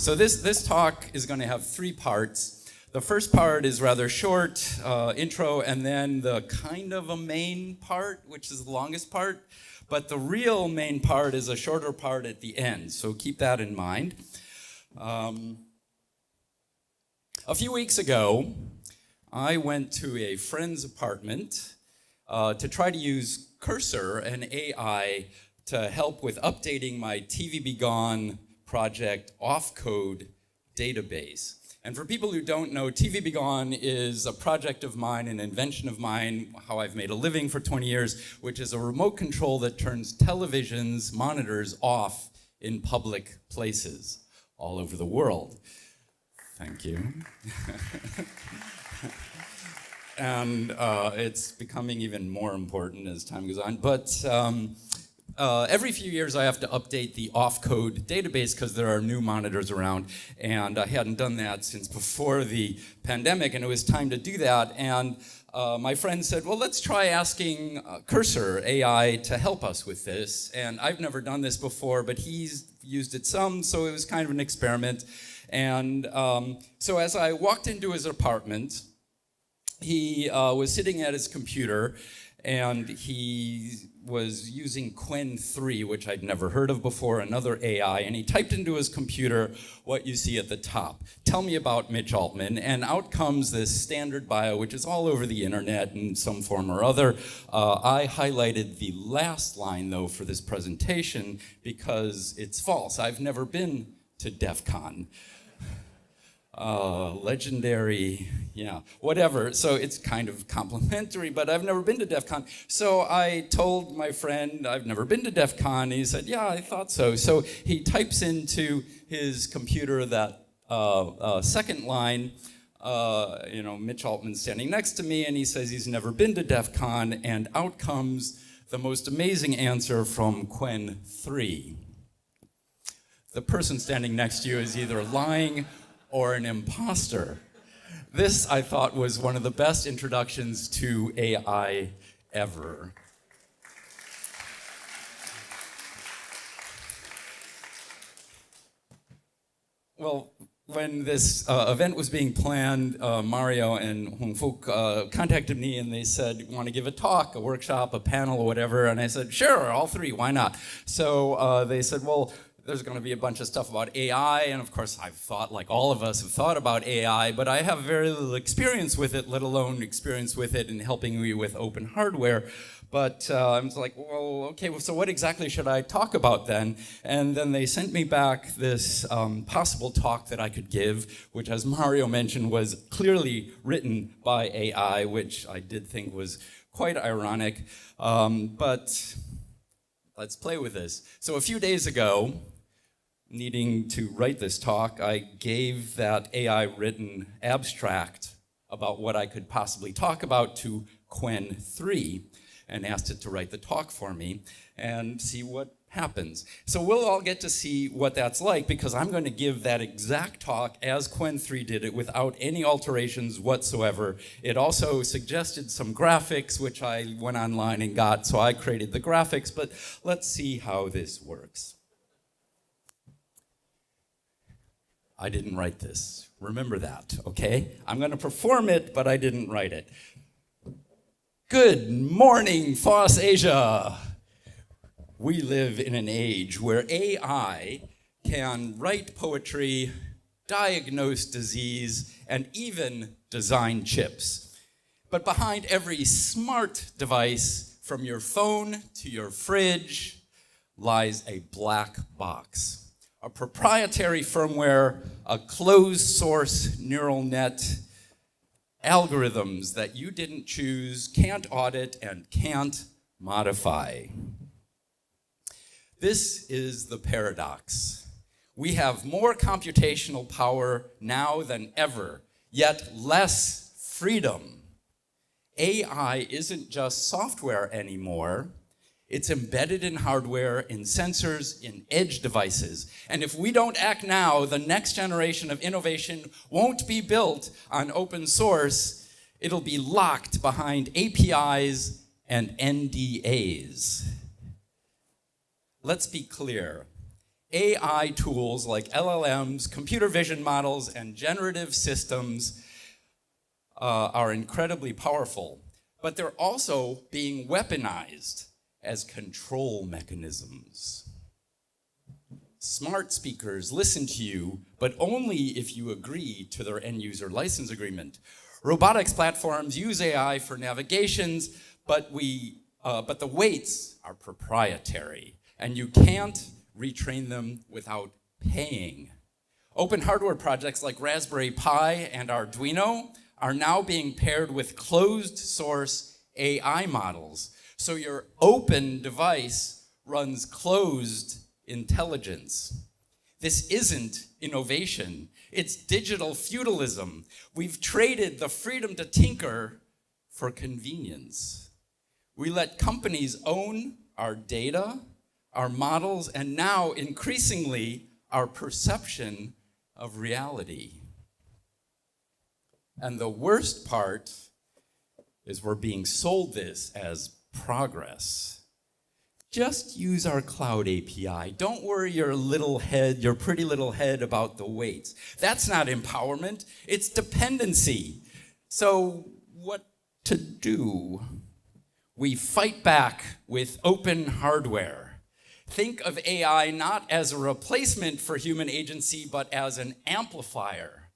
So this talk is going to have 3 parts. The first part is rather short, intro, and then the kind of a main part, which is the longest part. But the real main part is a shorter part at the end, so keep that in mind. A few weeks ago, I went to a friend's apartment to try to use Cursor, an AI, to help with updating my TVBgone project off-code database. And for people who don't know, TVBgone is a project of mine, an invention of mine, how I've made a living for 20 years, which is a remote control that turns televisions, monitors off in public places all over the world. Thank you. And it's becoming even more important as time goes on. But every few years I have to update the off-code database because there are new monitors around, and I hadn't done that since before the pandemic, and it was time to do that. And my friend said, well, let's try asking Cursor AI to help us with this. And I've never done this before, but he's used it some, so it was kind of an experiment. And so as I walked into his apartment, he was sitting at his computer, and he was using Qwen 3, which I'd never heard of before, another AI, and he typed into his computer what you see at the top. Tell me about Mitch Altman, and out comes this standard bio, which is all over the internet in some form or other. I highlighted the last line, though, for this presentation because it's false. I've never been to DEF CON. Legendary, yeah, whatever. So it's kind of complimentary, but I've never been to DEF CON. So I told my friend, I've never been to DEF CON. He said, yeah, I thought so. So he types into his computer that second line, Mitch Altman standing next to me, and he says he's never been to DEF CON, and out comes the most amazing answer from Qwen 3. The person standing next to you is either lying or an imposter. This, I thought, was one of the best introductions to AI ever. Well, when this event was being planned, Mario and Hong Fook contacted me and they said, you want to give a talk, a workshop, a panel, or whatever? And I said, sure, all 3, why not? So they said, well, there's going to be a bunch of stuff about AI, and of course I've thought, like all of us have thought about AI, but I have very little experience with it, let alone experience with it in helping me with open hardware. But I was like, well, okay, well, so what exactly should I talk about then? And then they sent me back this possible talk that I could give, which, as Mario mentioned, was clearly written by AI, which I did think was quite ironic. But let's play with this. So a few days ago, needing to write this talk, I gave that AI-written abstract about what I could possibly talk about to Qwen 3 and asked it to write the talk for me and see what happens. So we'll all get to see what that's like because I'm going to give that exact talk as Qwen 3 did it without any alterations whatsoever. It also suggested some graphics, which I went online and got, so I created the graphics, but let's see how this works. I didn't write this. Remember that, okay? I'm going to perform it, but I didn't write it. Good morning, FOSSASIA. We live in an age where AI can write poetry, diagnose disease, and even design chips. But behind every smart device, from your phone to your fridge, lies a black box. A proprietary firmware, a closed-source neural net, algorithms that you didn't choose, can't audit, and can't modify. This is the paradox. We have more computational power now than ever, yet less freedom. AI isn't just software anymore. It's embedded in hardware, in sensors, in edge devices. And if we don't act now, the next generation of innovation won't be built on open source. It'll be locked behind APIs and NDAs. Let's be clear. AI tools like LLMs, computer vision models, and generative systems are incredibly powerful, but they're also being weaponized as control mechanisms. Smart speakers listen to you, but only if you agree to their end-user license agreement. Robotics platforms use AI for navigations, but the weights are proprietary, and you can't retrain them without paying. Open hardware projects like Raspberry Pi and Arduino are now being paired with closed source AI models, so your open device runs closed intelligence. This isn't innovation, it's digital feudalism. We've traded the freedom to tinker for convenience. We let companies own our data, our models, and now increasingly our perception of reality. And the worst part is we're being sold this as progress. Just use our cloud API. Don't worry your pretty little head about the weights. That's not empowerment, it's dependency. So what to do? We fight back with open hardware. Think of AI not as a replacement for human agency, but as an amplifier.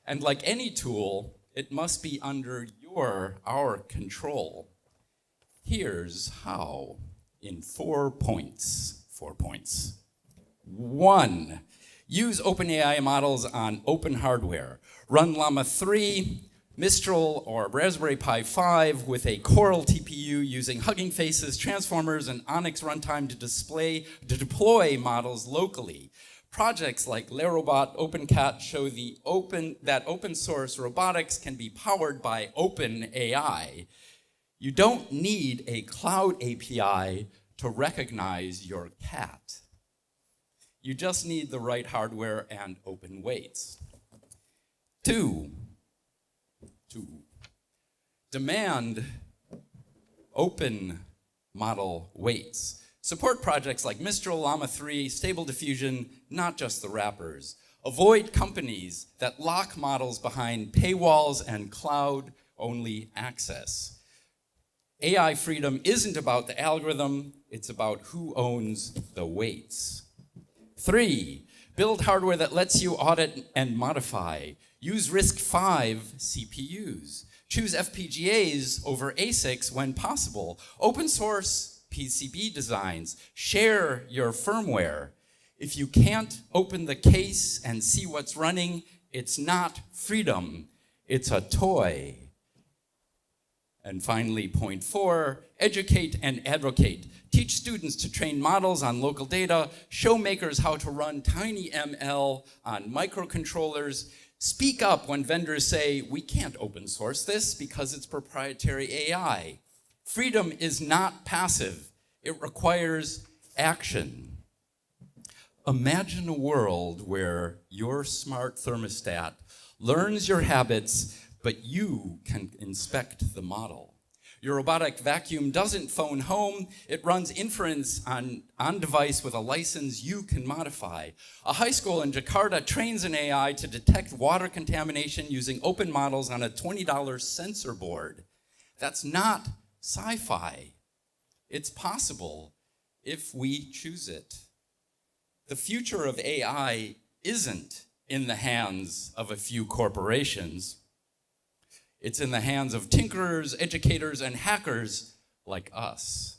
And like any tool, it must be under our control. Here's how. In 4 points. 4 points. 1, use OpenAI models on open hardware. Run Llama 3, Mistral, or Raspberry Pi 5 with a Coral TPU using Hugging Faces, transformers, and Onyx runtime to deploy models locally. Projects like LeRobot, OpenCat show that open source robotics can be powered by OpenAI. You don't need a cloud API to recognize your cat. You just need the right hardware and open weights. 2, demand open model weights. Support projects like Mistral, Llama 3, Stable Diffusion, not just the wrappers. Avoid companies that lock models behind paywalls and cloud-only access. AI freedom isn't about the algorithm, it's about who owns the weights. 3, build hardware that lets you audit and modify. Use RISC-V CPUs. Choose FPGAs over ASICs when possible. Open source PCB designs. Share your firmware. If you can't open the case and see what's running, it's not freedom, it's a toy. And finally, point 4, educate and advocate. Teach students to train models on local data, show makers how to run tiny ML on microcontrollers. Speak up when vendors say, we can't open source this because it's proprietary AI. Freedom is not passive, it requires action. Imagine a world where your smart thermostat learns your habits, but you can inspect the model. Your robotic vacuum doesn't phone home, it runs inference on device with a license you can modify. A high school in Jakarta trains an AI to detect water contamination using open models on a $20 sensor board. That's not sci-fi. It's possible if we choose it. The future of AI isn't in the hands of a few corporations. It's in the hands of tinkerers, educators, and hackers like us.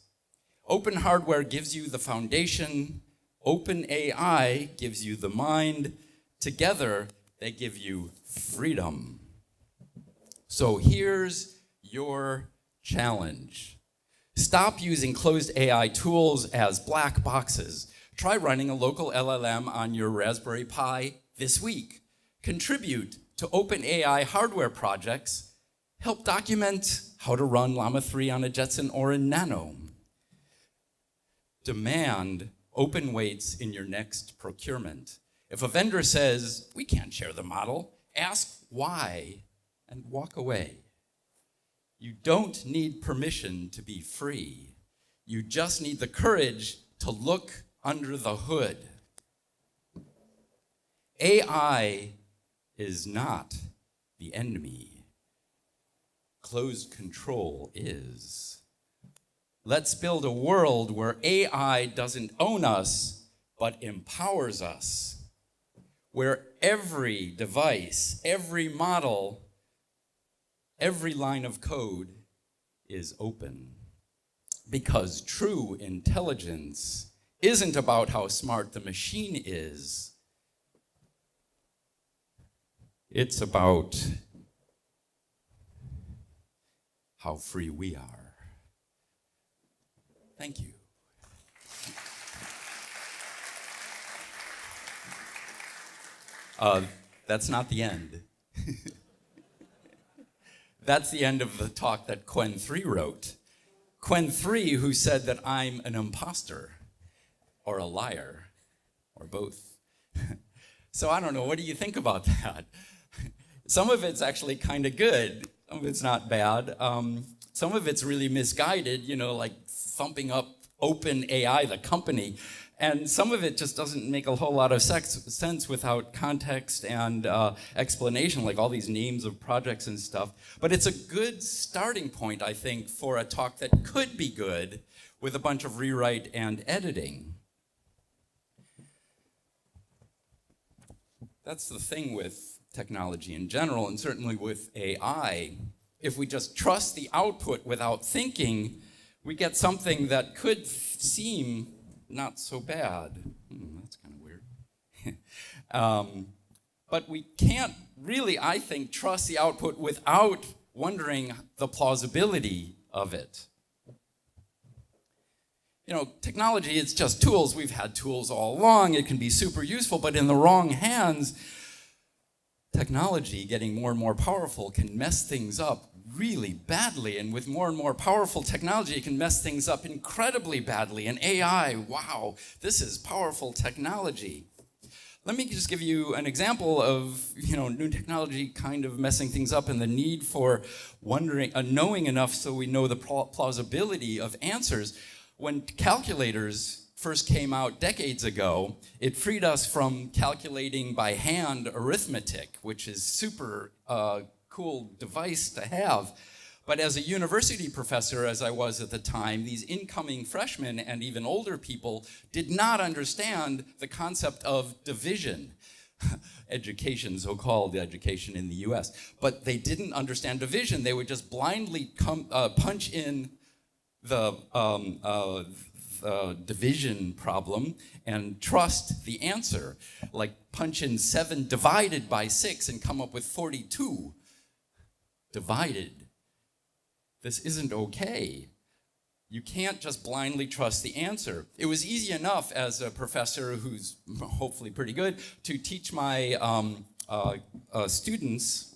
Open hardware gives you the foundation. Open AI gives you the mind. Together, they give you freedom. So here's your challenge. Stop using closed AI tools as black boxes. Try running a local LLM on your Raspberry Pi this week. Contribute to OpenAI hardware projects. Help document how to run Llama 3 on a Jetson or a Nano. Demand open weights in your next procurement. If a vendor says, we can't share the model, ask why and walk away. You don't need permission to be free. You just need the courage to look under the hood. AI is not the enemy. Closed control is. Let's build a world where AI doesn't own us, but empowers us. Where every device, every model, every line of code is open. Because true intelligence isn't about how smart the machine is. It's about how free we are. Thank you. That's not the end. That's the end of the talk that Quen 3 wrote. Quen 3, who said that I'm an imposter, or a liar, or both. So I don't know, what do you think about that? Some of it's actually kind of good. Some of it's not bad. Some of it's really misguided, you know, like thumping up OpenAI, the company. And some of it just doesn't make a whole lot of sense without context and explanation, like all these names of projects and stuff. But it's a good starting point, I think, for a talk that could be good with a bunch of rewrite and editing. That's the thing with technology in general, and certainly with AI. If we just trust the output without thinking, we get something that could seem not so bad. That's kind of weird. But we can't really, I think, trust the output without wondering the plausibility of it. You know, technology, it's just tools. We've had tools all along. It can be super useful, but in the wrong hands, technology getting more and more powerful can mess things up really badly, and with more and more powerful technology, it can mess things up incredibly badly. And AI, wow, this is powerful technology. Let me just give you an example of, you know, new technology kind of messing things up and the need for knowing enough so we know the plausibility of answers. When calculators first came out decades ago, it freed us from calculating by hand arithmetic, which is super cool device to have. But as a university professor, as I was at the time, these incoming freshmen and even older people did not understand the concept of division. Education, so-called education in the US. But they didn't understand division. They would just blindly punch in the division problem and trust the answer. Like punch in 7 divided by 6 and come up with 42. Divided. This isn't okay. You can't just blindly trust the answer. It was easy enough as a professor who's hopefully pretty good to teach my students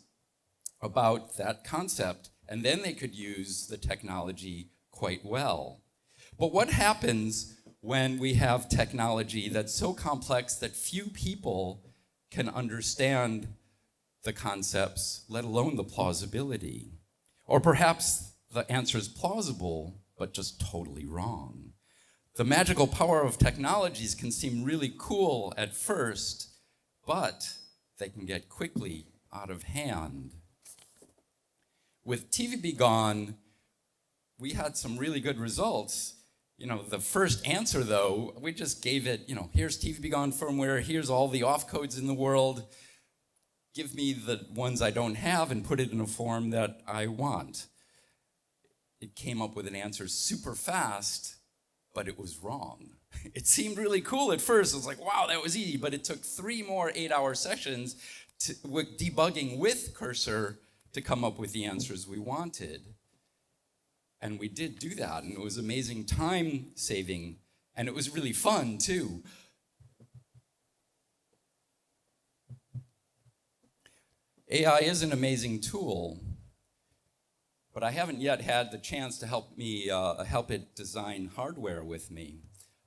about that concept, and then they could use the technology quite well. But what happens when we have technology that's so complex that few people can understand the concepts, let alone the plausibility? Or perhaps the answer is plausible, but just totally wrong. The magical power of technologies can seem really cool at first, but they can get quickly out of hand. With TV Be Gone, we had some really good results. You know, the first answer, though, we just gave it, you know, here's TV Be Gone firmware, here's all the off codes in the world. Give me the ones I don't have and put it in a form that I want. It came up with an answer super fast, but it was wrong. It seemed really cool at first. It was like, wow, that was easy, but it took 3 more 8-hour sessions with debugging with Cursor to come up with the answers we wanted. And we did do that, and it was amazing time saving, and it was really fun too. AI is an amazing tool, but I haven't yet had the chance to help it design hardware with me.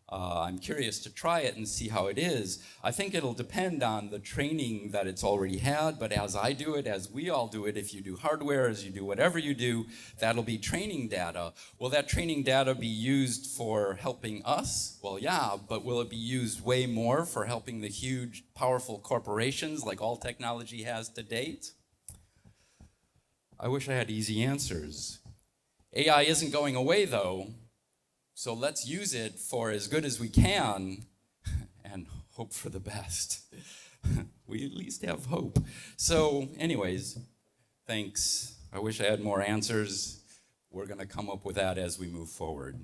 I'm curious to try it and see how it is. I think it'll depend on the training that it's already had, but as I do it, as we all do it, if you do hardware, as you do whatever you do, that'll be training data. Will that training data be used for helping us? Well, yeah, but will it be used way more for helping the huge, powerful corporations like all technology has to date? I wish I had easy answers. AI isn't going away, though. So let's use it for as good as we can and hope for the best. We at least have hope. So anyways, thanks. I wish I had more answers. We're going to come up with that as we move forward.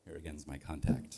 Here again is my contact.